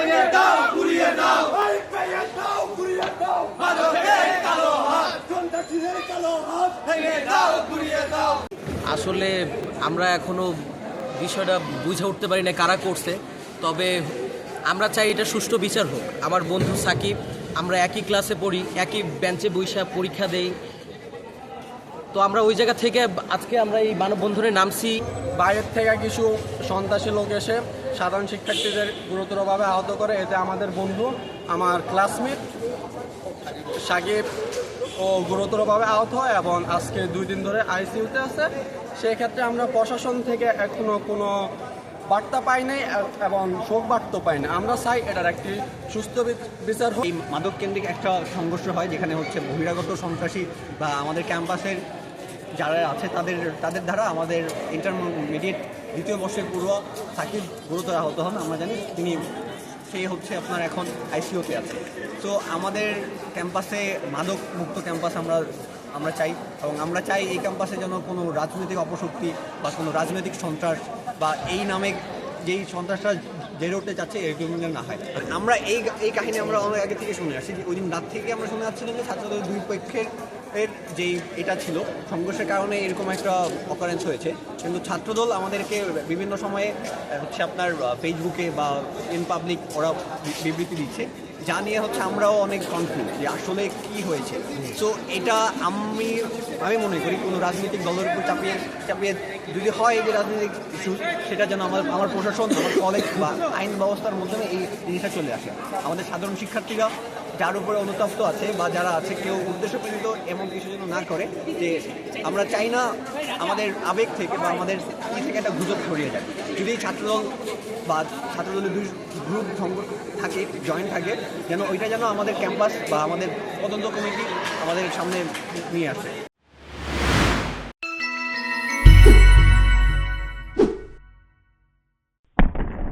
ভেঙে দাও গুড়িয়ে দাও ভেঙে দাও গুড়িয়ে দাও মাদকের কালো হাত সন্ত্রাসীদের কালো হাত ভেঙে দাও গুড়িয়ে দাও। আসলে আমরা এখনো বিষয়টা বুঝে উঠতে পারি না কারা করছে, তবে আমরা চাই এটা সুষ্ঠু বিচার হোক। আমার বন্ধু সাকিব, আমরা একই ক্লাসে পড়ি, একই বেঞ্চে বৈশা পরীক্ষা দেই, তো আমরা ওই জায়গা থেকে আজকে আমরা এই মানববন্ধনে নামছি। বাইরের থেকে কিছু সন্ত্রাসী লোক এসে সাধারণ শিক্ষার্থীদের গুরুতরভাবে আহত করে, এতে আমাদের বন্ধু আমার ক্লাসমেট সাকিব ও গুরুতরভাবে আহত হয় এবং আজকে 2 দিন ধরে আইসিইউতে আছে। সেক্ষেত্রে আমরা প্রশাসন থেকে এখনো কোনো বার্তা পাই নাই এবং শোক বার্তা পাই না। আমরা চাই এটার একটি সুস্থ বিচার হোক। এই মাদক কেন্দ্রিক একটা সংঘর্ষ হয় যেখানে হচ্ছে বহিরাগত সন্ত্রাসী বা আমাদের ক্যাম্পাসের যারা আছে তাদের দ্বারা আমাদের ইন্টারমিডিয়েট 2য় বর্ষের পূর্ব সাকিব গুরুতর আহত হন। আমরা জানি সেই হচ্ছে আপনার এখন আইসিইউতে আছে। তো আমাদের ক্যাম্পাসে মাদক মুক্ত ক্যাম্পাস আমরা চাই, এবং আমরা চাই এই ক্যাম্পাসে যেন কোনো রাজনৈতিক অপশক্তি বা কোনো রাজনৈতিক সন্ত্রাস বা এই নামে যেই সন্ত্রাসটা জেরে উঠতে যাচ্ছে এরকম যেন না হয়। আমরা এই কাহিনী আমরা অনেক আগে থেকে শুনে আসছি। ওই দিন রাত থেকে আমরা শুনে আসছিলাম যে ছাত্রদের 2 পক্ষের যেই এটা ছিল সংঘর্ষের কারণে এরকম একটা অকারেন্স হয়েছে, কিন্তু ছাত্রদল আমাদেরকে বিভিন্ন সময়ে হচ্ছে আপনার ফেসবুকে বা ইন পাবলিক ওরা বিবৃতি দিচ্ছে, যা নিয়ে হচ্ছে আমরাও অনেক কনফিউজ যে আসলে কি হয়েছে। তো এটা আমি মনে করি কোনো রাজনৈতিক দলের উপর চাপিয়ে যদি হয় যে রাজনৈতিক ইস্যু, সেটা যেন আমার প্রশাসন, আমার কলেজ বা আইন ব্যবস্থার মাধ্যমে এই জিনিসটা চলে আসে। আমাদের সাধারণ শিক্ষার্থীরা যার উপরে অনুতপ্ত আছে বা যারা আছে, কেউ উদ্দেশ্যপ্রণীত এমন কিছু যেন না করে। যে আমরা চাই না আমাদের আবেগ থেকে বা আমাদের থেকে একটা গুজব ছড়িয়ে যায়। যদি ছাত্রদল বা ছাত্রদলের 2 গ্রুপ থাকে, জয়েন্ট থাকে, যেন ওইটা যেন আমাদের ক্যাম্পাস বা আমাদের তদন্ত কমিটি আমাদের সামনে নিয়ে আসে।